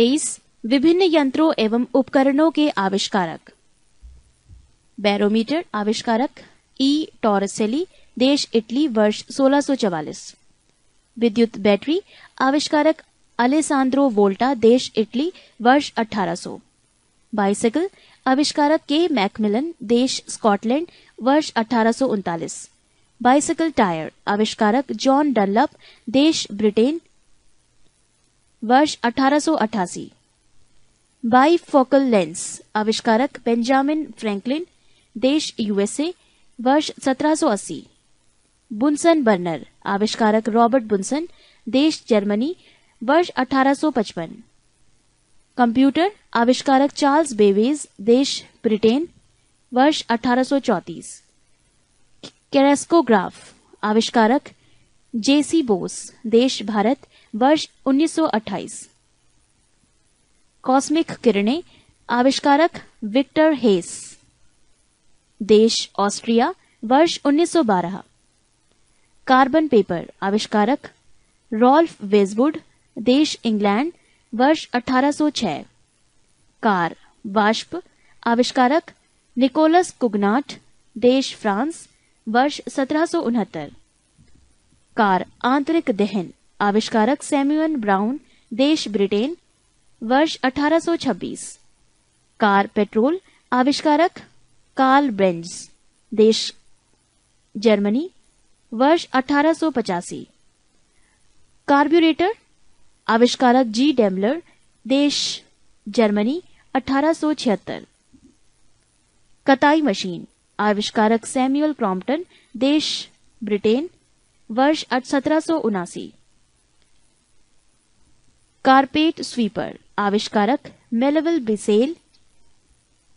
23 विभिन्न यंत्रों एवं उपकरणों के आविष्कारक। बैरोमीटर आविष्कारक ई टॉरसेली, देश इटली, वर्ष 1644। विद्युत बैटरी आविष्कारक अलेसांद्रो वोल्टा, देश इटली, वर्ष 1800। बाइसिकल आविष्कारक के मैकमिलन, देश स्कॉटलैंड, वर्ष 1839। बाइसिकल टायर आविष्कारक जॉन डनलप, देश ब्रिटेन, वर्ष 1888। बाइफोकल लेंस आविष्कारक बेंजामिन फ्रैंकलिन, देश यूएसए, वर्ष 1780। बुनसन बर्नर आविष्कारक रॉबर्ट बुनसन, देश जर्मनी, वर्ष 1855। कंप्यूटर आविष्कारक चार्ल्स बेवेज, देश ब्रिटेन, वर्ष 1834। कैरेस्कोग्राफ आविष्कारक जेसी बोस, देश भारत, वर्ष 1928। कॉस्मिक किरणें आविष्कारक विक्टर हेस, देश ऑस्ट्रिया, वर्ष 1912। कार्बन पेपर आविष्कारक रॉल्फ वेजवुड, देश इंग्लैंड, वर्ष 1806। कार वाष्प आविष्कारक निकोलस कुगनाट, देश फ्रांस, वर्ष 1769। कार आंतरिक दहन आविष्कारक सैमुअल ब्राउन, देश ब्रिटेन, वर्ष 1826। कार पेट्रोल आविष्कारक कार्ल बेंज, देश जर्मनी, वर्ष 1885। कार्ब्यूरेटर आविष्कारक जी डेमलर, देश जर्मनी, 1876। कताई मशीन आविष्कारक सैमुअल क्रॉम्पटन, देश ब्रिटेन, वर्ष 1779। कारपेट स्वीपर आविष्कारक मेलविल बिसेल,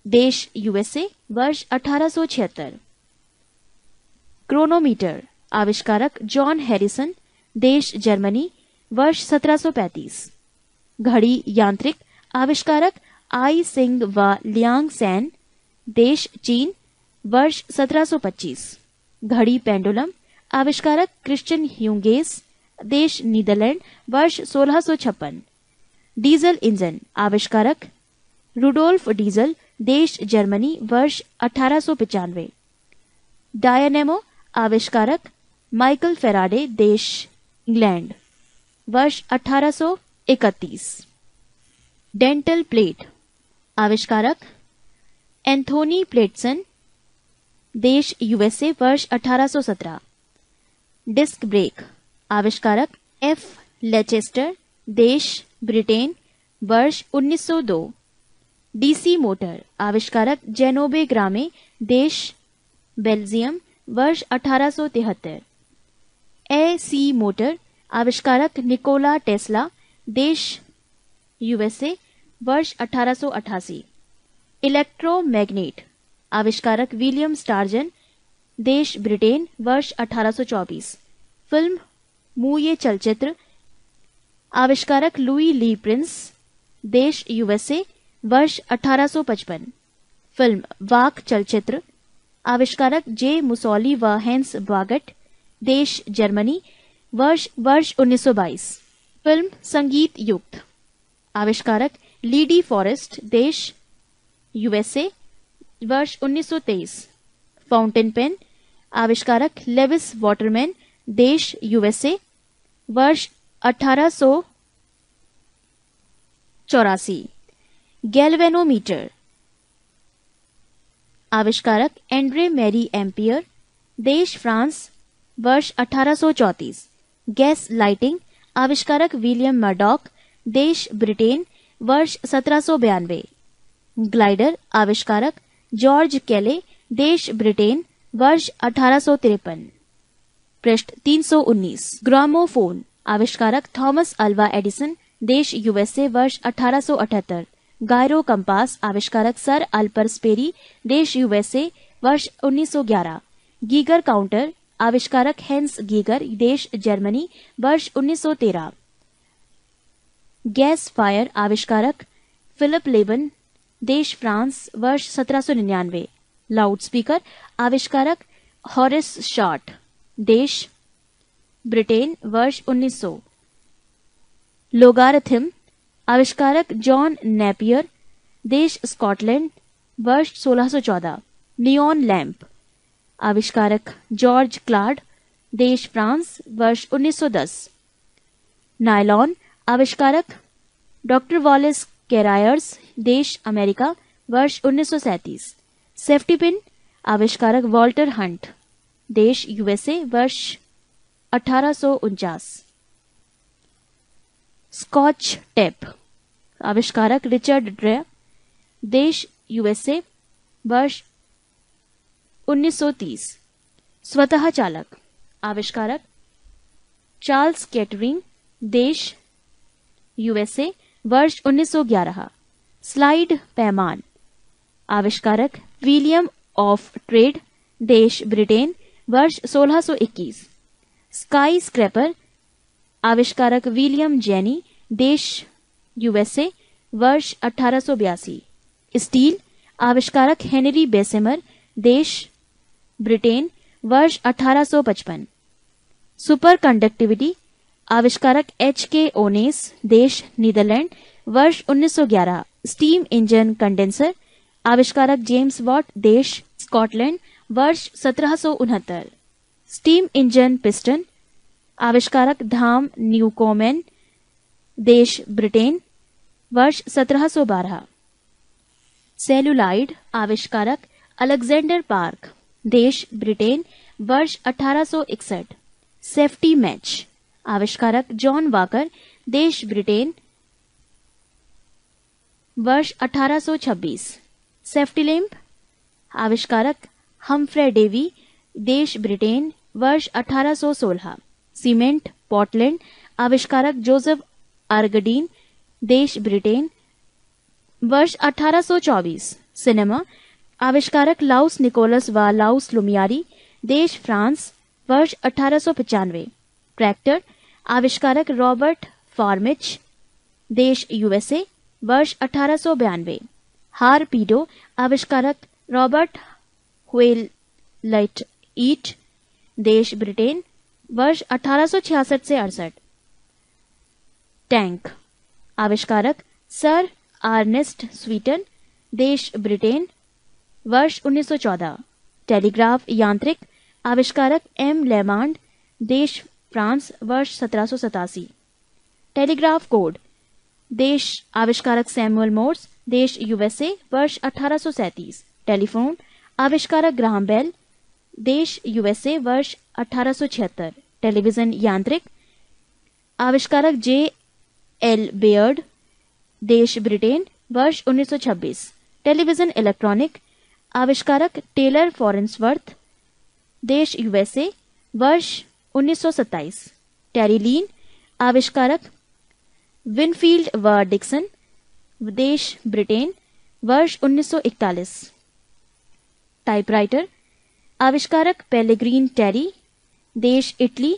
देश यूएसए, वर्ष 1876। क्रोनोमीटर आविष्कारक जॉन हैरिसन, देश जर्मनी, वर्ष 1735। घड़ी यांत्रिक आविष्कारक आई सिंग व लियांग सैन, देश चीन, वर्ष 1725। घड़ी पेंडुलम आविष्कारक क्रिश्चियन ह्यूगेस, देश नीदरलैंड, वर्ष 1656। डीजल इंजन आविष्कारक रुडोल्फ डीजल, देश जर्मनी, वर्ष 1895। डायनेमो आविष्कारक माइकल फेराडे, देश इंग्लैंड, वर्ष 1831। डेंटल प्लेट आविष्कारक एंथोनी प्लेटसन, देश यूएसए, वर्ष 1817। डिस्क ब्रेक आविष्कारक एफ लेचेस्टर, देश ब्रिटेन, वर्ष 1902। डीसी मोटर आविष्कारक जेनोबे ग्रामे, देश बेल्जियम, वर्ष 1873। एसी मोटर आविष्कारक निकोला टेस्ला, देश यूएसए, वर्ष 1888। इलेक्ट्रोमैग्नेट आविष्कारक विलियम स्टार्जन, देश ब्रिटेन, वर्ष 1824। फिल्म मूये चलचित्र आविष्कारक लुई ली प्रिंस, देश यूएसए, वर्ष 1855। फिल्म वाक चलचित्र आविष्कारक जे मुसोली व हेंस बागट, देश जर्मनी, वर्ष 1922। फिल्म संगीत युक्त आविष्कारक लीडी फॉरेस्ट, देश यूएसए, वर्ष 1923। फाउंटेन पेन आविष्कारक लेविस वाटरमैन, देश यूएसए, वर्ष 1884। गैल्वेनोमीटर आविष्कारक एंड्रे मैरी एम्पियर, देश फ्रांस, वर्ष 1834। गैस लाइटिंग आविष्कारक विलियम मर्डॉक, देश ब्रिटेन, वर्ष 1792। ग्लाइडर आविष्कारक जॉर्ज केले, देश ब्रिटेन, वर्ष 1853। पृष्ठ 319। ग्रामोफोन आविष्कारक थॉमस अल्वा एडिसन, देश यूएसए, वर्ष 1878। गायरो कंपास आविष्कारक सर अल्पर स्पेरी, देश यूएसए, वर्ष 1911। गीगर काउंटर आविष्कारक हेंस गीगर, देश जर्मनी, वर्ष 1913। गैस फायर आविष्कारक फिलिप लेबन, देश फ्रांस, वर्ष 1799। लाउडस्पीकर आविष्कारक हॉरिस शॉर्ट, देश ब्रिटेन, वर्ष 1900। लोगारिथम आविष्कारक जॉन नेपियर, देश स्कॉटलैंड, वर्ष 1614। नियॉन लैंप, आविष्कारक जॉर्ज क्लाड, देश फ्रांस, वर्ष 1910। नायलॉन, आविष्कारक डॉक्टर वॉलेस कैरायर्स, देश अमेरिका, वर्ष 1937। सेफ्टी पिन, आविष्कारक वॉल्टर हंट, देश यूएसए, वर्ष 1849। स्कॉच टेप, आविष्कारक रिचर्ड ड्रे, देश यूएसए, वर्ष 1930। स्वतः चालक, आविष्कारक चार्ल्स केटरिंग, देश यूएसए, वर्ष 1911। स्लाइड पैमान, आविष्कारक विलियम ऑफ ट्रेड, देश ब्रिटेन, वर्ष 1621। स्काई स्क्रैपर, आविष्कारक विलियम जेनी, देश यूएसए, वर्ष 1882। स्टील, आविष्कारक हेनरी बेसेमर, देश ब्रिटेन, वर्ष 1855। सुपर कंडक्टिविटी, आविष्कारक एच.के. ओनेस, देश नीदरलैंड, वर्ष 1911। स्टीम इंजन कंडेंसर, आविष्कारक जेम्स वॉट, देश स्कॉटलैंड, वर्ष 1769। स्टीम इंजन पिस्टन, आविष्कारक धाम न्यूकोमेन, देश ब्रिटेन, वर्ष 1712। सेलुलाइड, आविष्कारक अलेक्जेंडर पार्क, देश ब्रिटेन, वर्ष 1861। सेफ्टी मैच, आविष्कारक जॉन वाकर, देश ब्रिटेन, वर्ष 1826। सेफ्टी लैंप, आविष्कारक हम्फ्रे डेवी, देश ब्रिटेन, वर्ष 1816। सीमेंट पोर्टलैंड, आविष्कारक जोसेफ आर्गडीन, देश ब्रिटेन, वर्ष 1824। सिनेमा, आविष्कारक लाउस निकोलस व लाउस लुमियारी, देश फ्रांस, वर्ष 1895। ट्रैक्टर, आविष्कारक रॉबर्ट फॉर्मिच, देश यूएसए, वर्ष 1892। हारपीडो, आविष्कारक रॉबर्ट व्हेललाइट ईट, देश ब्रिटेन, वर्ष 1866 से 68। टैंक, आविष्कारक सर आर्नेस्ट स्वीटन, देश ब्रिटेन, वर्ष 1914। टेलीग्राफ यांत्रिक, आविष्कारक एम लेमांड, देश फ्रांस, वर्ष 1787। टेलीग्राफ कोड, देश आविष्कारक सैमुअल मोर्स, देश यूएसए, वर्ष 1837। टेलीफोन, आविष्कारक ग्राहम बेल, देश यूएसए, वर्ष 1876। टेलीविजन यांत्रिक, आविष्कारक जे एल बेयर्ड, देश ब्रिटेन, वर्ष 1926। टेलीविजन इलेक्ट्रॉनिक, आविष्कारक टेलर फॉरेंसवर्थ, देश यूएसए, वर्ष 1927। टेरीलीन, आविष्कारक विनफील्ड व डिक्सन, देश ब्रिटेन, वर्ष 1941। टाइपराइटर, आविष्कारक पेलेग्रीन टेरी, देश इटली,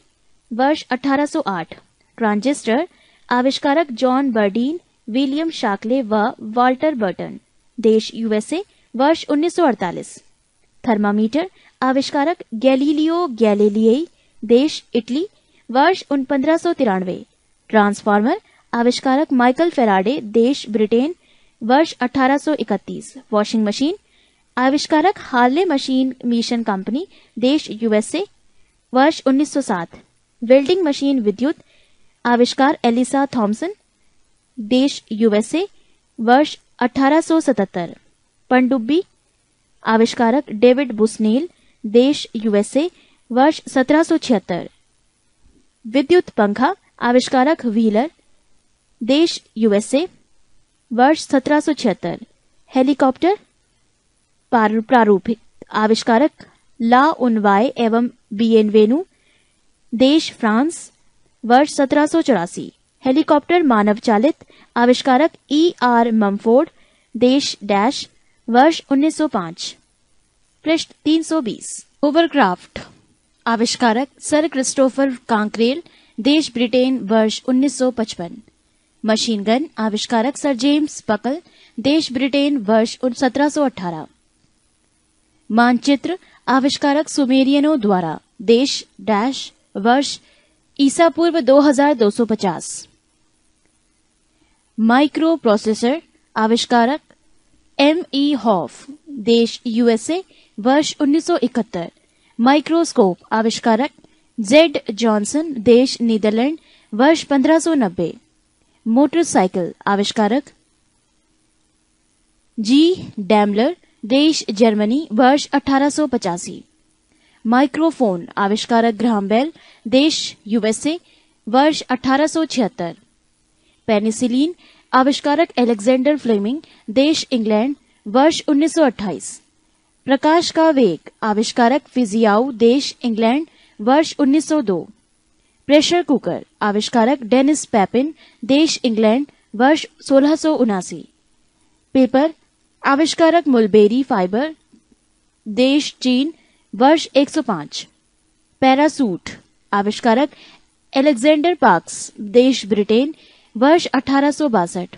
वर्ष 1808। ट्रांजिस्टर, आविष्कारक जॉन बर्डीन, विलियम शाकले व वॉल्टर बर्टन, देश यूएसए, वर्ष 1948। थर्मामीटर, आविष्कारक गैलीलियो गैलीलियई, देश इटली, वर्ष 1593। ट्रांसफार्मर, आविष्कारक माइकल फेराडे, देश ब्रिटेन, वर्ष 1831। वॉशिंग मशीन, आविष्कारक हार्ले मशीन मिशन कंपनी, देश यूएसए, वर्ष 1907। वेल्डिंग मशीन विद्युत, आविष्कार एलिसा थॉमसन, देश यूएसए, वर्ष 1877। पनडुब्बी, आविष्कारक डेविड बुसनेल, देश यूएसए, वर्ष 1776। विद्युत पंखा, आविष्कारक व्हीलर, देश यूएसए, वर्ष 1776। हेलीकॉप्टर प्रारूपिक, आविष्कारक ला उनवाय एवं बिएनवेनु, देश फ्रांस, वर्ष 1784। हेलीकॉप्टर मानव चालित, आविष्कारक E.R. ममफोर्ड, देश डैश, वर्ष 1905। पृष्ठ 320। होवरक्राफ्ट, आविष्कारक सर क्रिस्टोफर कांक्रेल, देश ब्रिटेन, वर्ष 1955। मशीन गन, आविष्कारक सर जेम्स बकल, देश ब्रिटेन, वर्ष 1718। मानचित्र, आविष्कारक सुमेरियनों द्वारा, देश डैश, वर्ष ईसा पूर्व 2250। माइक्रो प्रोसेसर आविष्कारक M.E. हॉफ, देश USA, वर्ष 1971। माइक्रोस्कोप आविष्कारक Z. जॉनसन, देश नीदरलैंड, वर्ष 1590। मोटरसाइकिल आविष्कारक G. डैमलर, देश जर्मनी, वर्ष 1885। माइक्रोफोन आविष्कारक ग्राहम बेल, देश USA, वर्ष 1876। पेनिसिलिन आविष्कारक अलेक्जेंडर फ्लेमिंग, देश इंग्लैंड, वर्ष 1928। प्रकाश का वेग आविष्कारक फिजियाउ, देश इंग्लैंड, वर्ष 1902। प्रेशर कुकर आविष्कारक डेनिस पैपिन, देश इंग्लैंड, वर्ष 1679। पेपर आविष्कारक मुलबेरी फाइबर, देश चीन, वर्ष 105। पैरासूट आविष्कारक अलेक्जेंडर पार्क्स, देश ब्रिटेन, वर्ष 1862।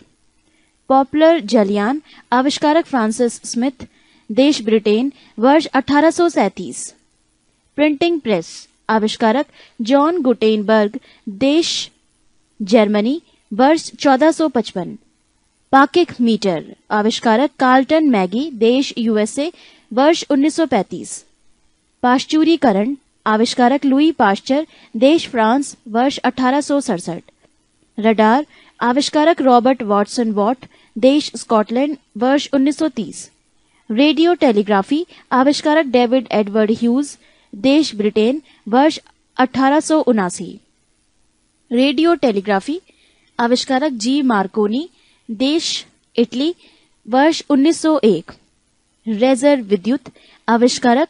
पॉपुलर जलयान आविष्कारक फ्रांसिस स्मिथ, देश ब्रिटेन, वर्ष 1837। प्रिंटिंग प्रेस आविष्कारक जॉन गुटेनबर्ग, देश जर्मनी, वर्ष 1455। पाकिक मीटर आविष्कारक कार्लटन मैगी, देश USA, वर्ष 1935। पाश्चुरीकरण आविष्कारक लुई पाश्चर, देश फ्रांस, वर्ष 1867। रडार आविष्कारक रॉबर्ट वॉटसन वॉट, देश स्कॉटलैंड, वर्ष 1930। रेडियो टेलीग्राफी आविष्कारक डेविड एडवर्ड ह्यूज, देश ब्रिटेन, वर्ष 1879। रेडियो टेलीग्राफी आविष्कारक G. मार्कोनी, देश इटली, वर्ष 1901। रेजर विद्युत आविष्कारक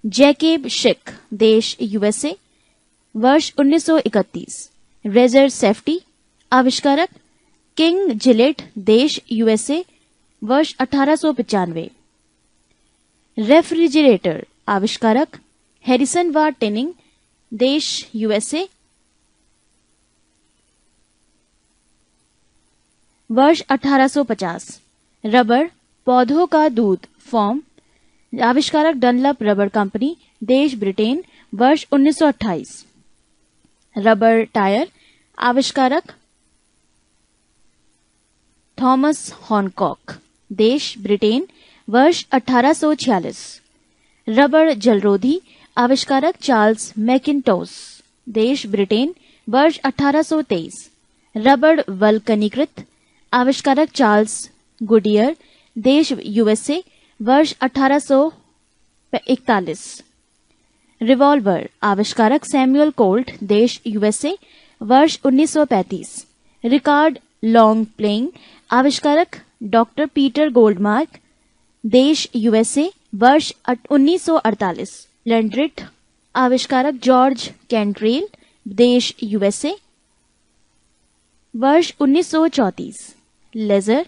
जैकेब शिक, देश USA, वर्ष 1931। रेजर सेफ्टी आविष्कारक किंग जिलेट, देश USA, वर्ष 1895। रेफ्रिजरेटर आविष्कारक हैरिसन व टिनिंग, देश USA, वर्ष 1850। रबर पौधों का दूध फॉर्म आविष्कारक डनलप रबर कंपनी, देश ब्रिटेन, वर्ष 1928। रबर टायर आविष्कारक थॉमस हॉनकॉक, देश ब्रिटेन, वर्ष 1846। रबर जलरोधी आविष्कारक चार्ल्स मैकिन्टोश, देश ब्रिटेन, वर्ष 1823। रबर वल्कनीकृत आविष्कारक चार्ल्स गुडियर, देश USA, वर्ष 1841। रिवॉल्वर आविष्कारक सैमुअल कोल्ट, देश USA, वर्ष 1935। रिकार्ड लॉन्ग प्लेइंग आविष्कारक डॉक्टर पीटर गोल्डमार्क, देश USA, वर्ष 1948। लैंड्रिट आविष्कारक जॉर्ज कैंट्रेल, देश USA, वर्ष 1934। लेजर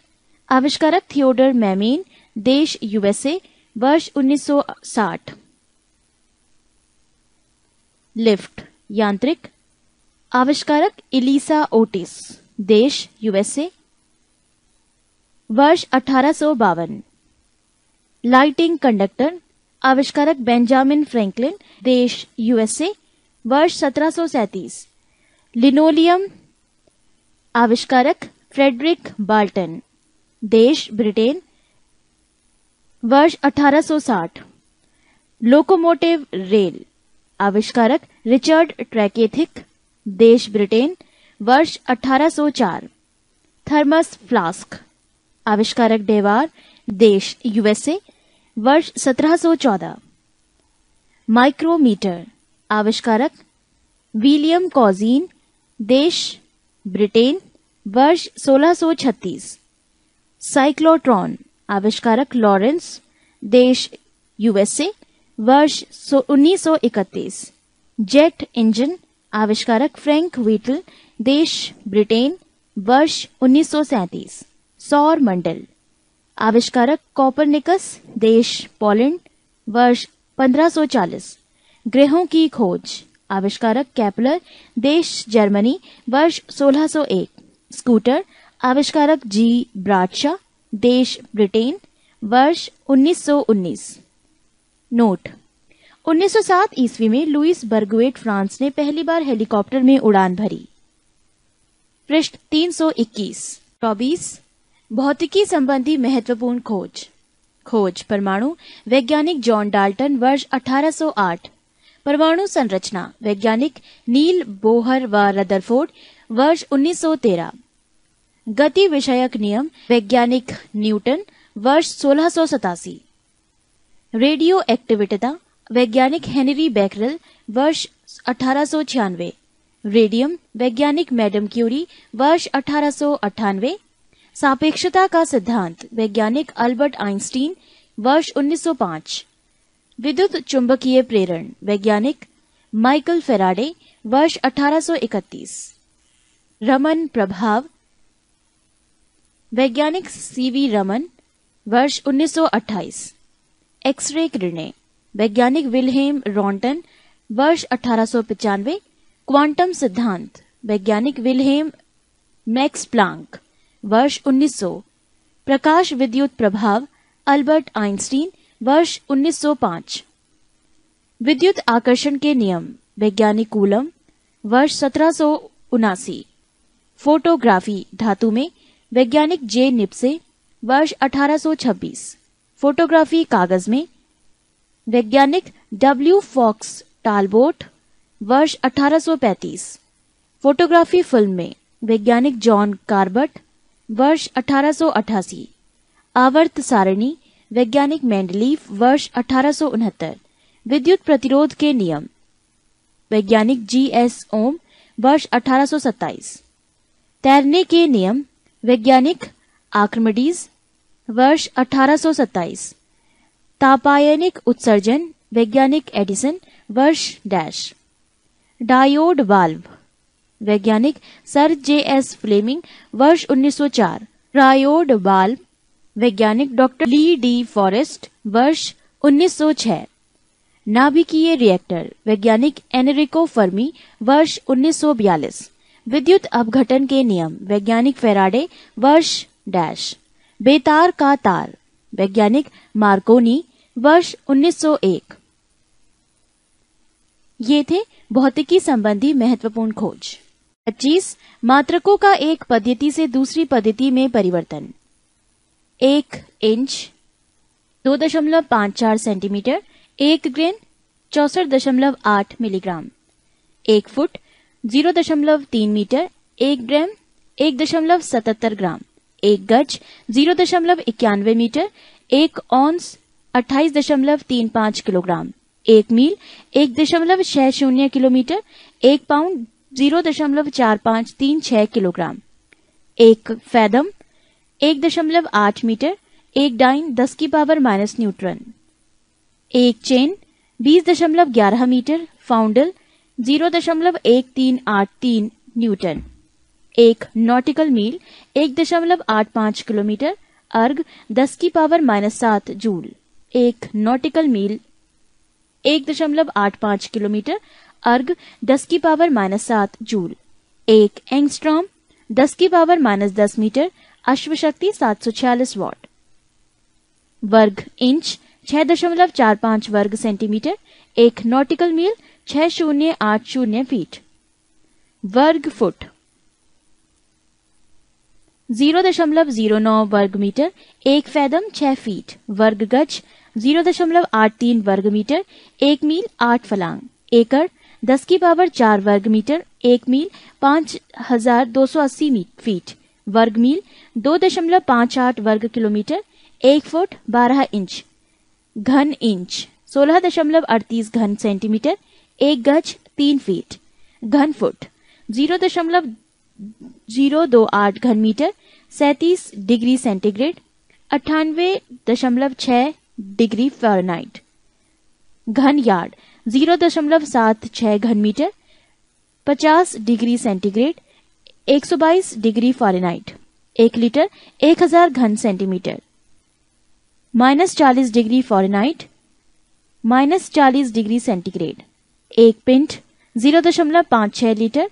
आविष्कारक थियोडर मैमेन, देश USA, वर्ष 1960। लिफ्ट यांत्रिक आविष्कारक इलिसा ओटिस, देश USA, वर्ष 1852। लाइटिंग कंडक्टर आविष्कारक बेंजामिन फ्रैंकलिन, देश USA, वर्ष 1737। लिनोलियम आविष्कारक फ्रेडरिक बाल्टन, देश ब्रिटेन, वर्ष 1860। लोकोमोटिव रेल आविष्कारक रिचर्ड ट्रैकेथिक, देश ब्रिटेन, वर्ष 1804। थर्मस फ्लास्क आविष्कारक डेवार, देश USA, वर्ष 1714। माइक्रोमीटर आविष्कारक विलियम कॉजीन, देश ब्रिटेन, वर्ष 1636। साइक्लोट्रॉन आविष्कारक लॉरेंस, देश USA, वर्ष 1931। जेट इंजन आविष्कारक फ्रैंक व्हीटल, देश ब्रिटेन, वर्ष 1937। सौर मंडल आविष्कारक कॉपरनिकस, देश पोलैंड, वर्ष 1540। ग्रहों की खोज आविष्कारक केपलर, देश जर्मनी, वर्ष 1601। स्कूटर आविष्कारक G. ब्राडशा, देश ब्रिटेन, वर्ष 1919। नोट 1907 ईस्वी में लुईस बर्गुएट फ्रांस ने पहली बार हेलीकॉप्टर में उड़ान भरी। पृष्ठ 321। 24 भौतिकी संबंधी महत्वपूर्ण खोज। खोज परमाणु वैज्ञानिक जॉन डाल्टन वर्ष 1808। परमाणु संरचना वैज्ञानिक नील बोहर व रदरफोर्ड वर्ष 1913। गति विषयक नियम वैज्ञानिक न्यूटन वर्ष 1687। रेडियो एक्टिविटीता वैज्ञानिक हेनरी बैकरेल वर्ष 1896। रेडियम वैज्ञानिक मैडम क्यूरी वर्ष 1898। सापेक्षता का सिद्धांत वैज्ञानिक अल्बर्ट आइंस्टीन वर्ष 1905। विद्युत चुंबकीय प्रेरण वैज्ञानिक माइकल फेराडे वर्ष 1831। रमन प्रभाव वैज्ञानिक सीवी रमन वर्ष 1928। एक्सरे किरणें वैज्ञानिक विल्हेम रॉन्टन वर्ष 1895। क्वांटम सिद्धांत वैज्ञानिक विल्हेम मैक्स प्लांक वर्ष 1900। प्रकाश विद्युत प्रभाव अल्बर्ट आइंस्टीन वर्ष 1905। विद्युत आकर्षण के नियम वैज्ञानिक कूलम वर्ष 1779। फोटोग्राफी धातु में वैज्ञानिक जे निप्से वर्ष 1826। फोटोग्राफी कागज में वैज्ञानिक डब्ल्यू फॉक्स टालबोट वर्ष 1835। फोटोग्राफी फिल्म में वैज्ञानिक जॉन कार्बट वर्ष 1888। आवर्त सारणी वैज्ञानिक मेंडलीफ वर्ष 1869। विद्युत प्रतिरोध के नियम वैज्ञानिक जीएस ओम वर्ष 1827। तैरने के नियम वैज्ञानिक आर्किमिडीज वर्ष 1827। तापायनिक उत्सर्जन वैज्ञानिक एडिसन वर्ष डैश। डायोड वाल्व वैज्ञानिक सर जे.एस. फ्लेमिंग वर्ष 1904। ट्रायोड वाल्व वैज्ञानिक डॉक्टर ली डी फॉरेस्ट वर्ष 1906। नाभिकीय रिएक्टर वैज्ञानिक एनरिको फर्मी वर्ष 1942। विद्युत अपघटन के नियम वैज्ञानिक फेराडे वर्ष डैश। बेतार का तार वैज्ञानिक मार्कोनी वर्ष 1901। ये थे भौतिकी संबंधी महत्वपूर्ण खोज। 25 मात्रकों का एक पद्धति से दूसरी पद्धति में परिवर्तन। 1 inch 2.54 centimetre 1 grain 64.8 milligram. 1 foot 0.3 metre 1 gram 1.77 gram. 1 गज 0.91 metre 1 ounce 28.35 kilogram. 1 mile 1.60 kilometre 1 pound 0.4536 kilogram. 1 fathom 1.8 metre 1 dyne 10 की power minus newton. 1 chain 20.11 metre poundal 0.1383 newton. 1 nautical mile 1.85 kilometre erg 10 की power minus 7 joule. 1 nautical mile 1.85 kilometre erg 10 की power minus 7 joule. 1 angstrom 10 की power minus 10 metre अश्वशक्ति 746 what. वर्ग inch 6.45 वर्ग centimetre 1 nautical मील 6080 feet. वर्ग foot 0.09 वर्ग metre 1 fathom 6 feet. वर्ग गज 0.83 वर्ग मीटर 1 मील 8 फलांग। एकड़ 10 की पावर 4 वर्ग मीटर 1 मील 5280 फीट। वर्ग मील 2.58 वर्ग किलोमीटर 1 फुट 12 इंच। घन इंच 16.38 घन सेंटीमीटर 1 गज 3 फीट। घन फुट 0.028 घन metre 37 degree centigrade 98.6 degree Fahrenheit. घन यार्ड 0.76 घन metre 50 degree centigrade 122 degree Fahrenheit. 1 litre 1000 घन centimetre. -40 degree Fahrenheit -40 degree centigrade. 1 pint 0.56 litre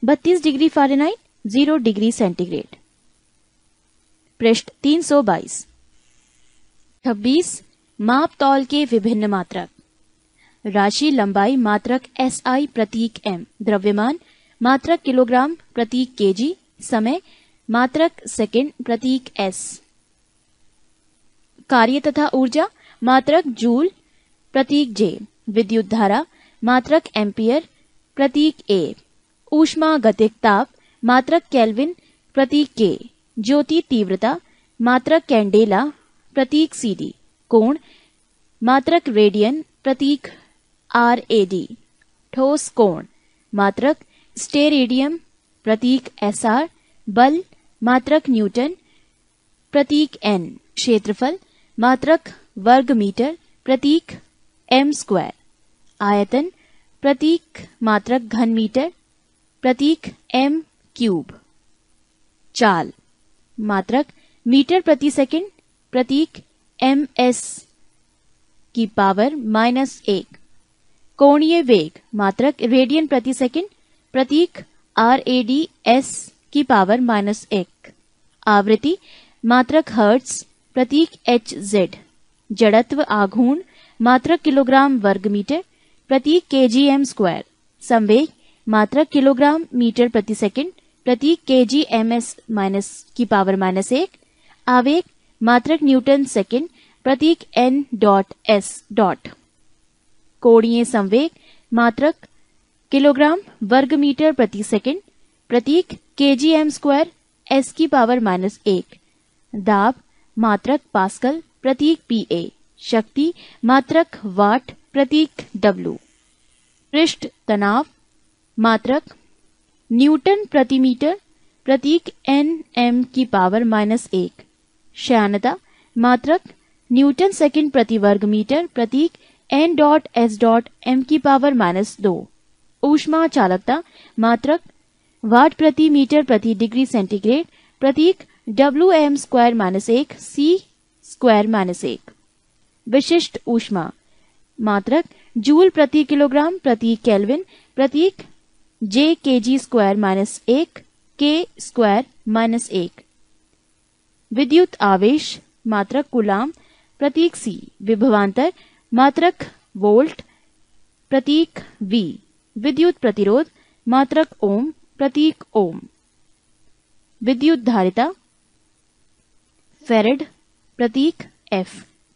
32 degree Fahrenheit 0 degree centigrade. पृष्ठ 322। 26 माप तौल के विभिन्न मात्रक। राशि लंबाई मात्रक SI प्रतीक M। द्रव्यमान मात्रक किलोग्राम प्रतीक kg। समय मात्रक सेकंड प्रतीक S। कार्य तथा ऊर्जा मात्रक जूल प्रतीक J। विद्युत धारा मात्रक एम्पियर प्रतीक A। ऊष्मा गतिक ताप मात्रक केल्विन प्रतीक K। ज्योति तीव्रता मात्रक कैंडेला प्रतीक CD। कोण मात्रक रेडियन प्रतीक RAD। ठोस कोण मात्रक स्टेरेडियम प्रतीक SR। बल मात्रक न्यूटन प्रतीक N। क्षेत्रफल मात्रक वर्ग मीटर प्रतीक m²। आयतन प्रतीक मात्रक घन मीटर प्रतीक m³। चाल मात्रक मीटर प्रति सेकंड प्रतीक ms की पावर -1। कोणीय वेग मात्रक रेडियन प्रति सेकंड प्रतीक RADS की पावर -1। आवृत्ति मात्रक हर्ट्ज प्रतीक HZ। जड़त्व आघूर्ण मात्रक किलोग्राम वर्ग मीटर प्रतीक kgm²। संवेग मात्रक किलोग्राम मीटर प्रति सेकंड प्रतीक kgms की पावर -1। आवेग मात्रक न्यूटन सेकंड प्रतीक n.s। कोणीय संवेग मात्रक किलोग्राम वर्ग मीटर प्रति सेकंड प्रतीक kgm² s की पावर -1। दाब मात्रक पास्कल प्रतीक PA। शक्ति मात्रक वाट प्रतीक W। पृष्ठ तनाव मात्रक न्यूटन प्रति मीटर प्रतीक Nm की पावर -1। श्यानता मात्रक न्यूटन सेकंड प्रति वर्ग मीटर प्रतीक n.s.m की पावर -2। ऊष्मा चालकता मात्रक वाट प्रति मीटर प्रति डिग्री सेंटीग्रेड प्रतीक Wm²-1 c²-1। विशिष्ट ऊष्मा मात्रक जूल प्रति किलोग्राम प्रति केल्विन प्रतीक J kg²-1 k²-1। विद्युत आवेश मात्रक कूलाम प्रतीक C। विभवांतर मात्रक वोल्ट प्रतीक V। विद्युत प्रतिरोध मात्रक ओम प्रतीक ओम। विद्युत धारिता फेरेड प्रतीक F।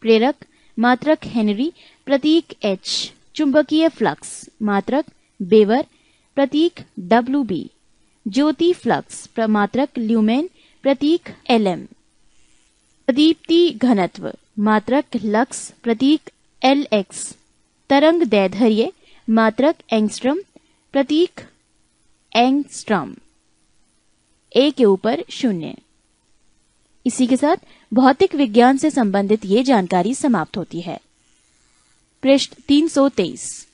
प्रेरक मात्रक हेनरी प्रतीक H। चुंबकीय फ्लक्स मात्रक बेवर प्रतीक WB। ज्योति फ्लक्स मात्रक ल्यूमेन प्रतीक LM। प्रदीप्ति घनत्व मात्रक लक्स प्रतीक LX। तरंग दैर्ध्य मात्रक एंगस्ट्रम प्रतीक एंगस्ट्रम। A के ऊपर 0। इसी के साथ भौतिक विज्ञान से संबंधित ये जानकारी समाप्त होती है। पृष्ठ 323।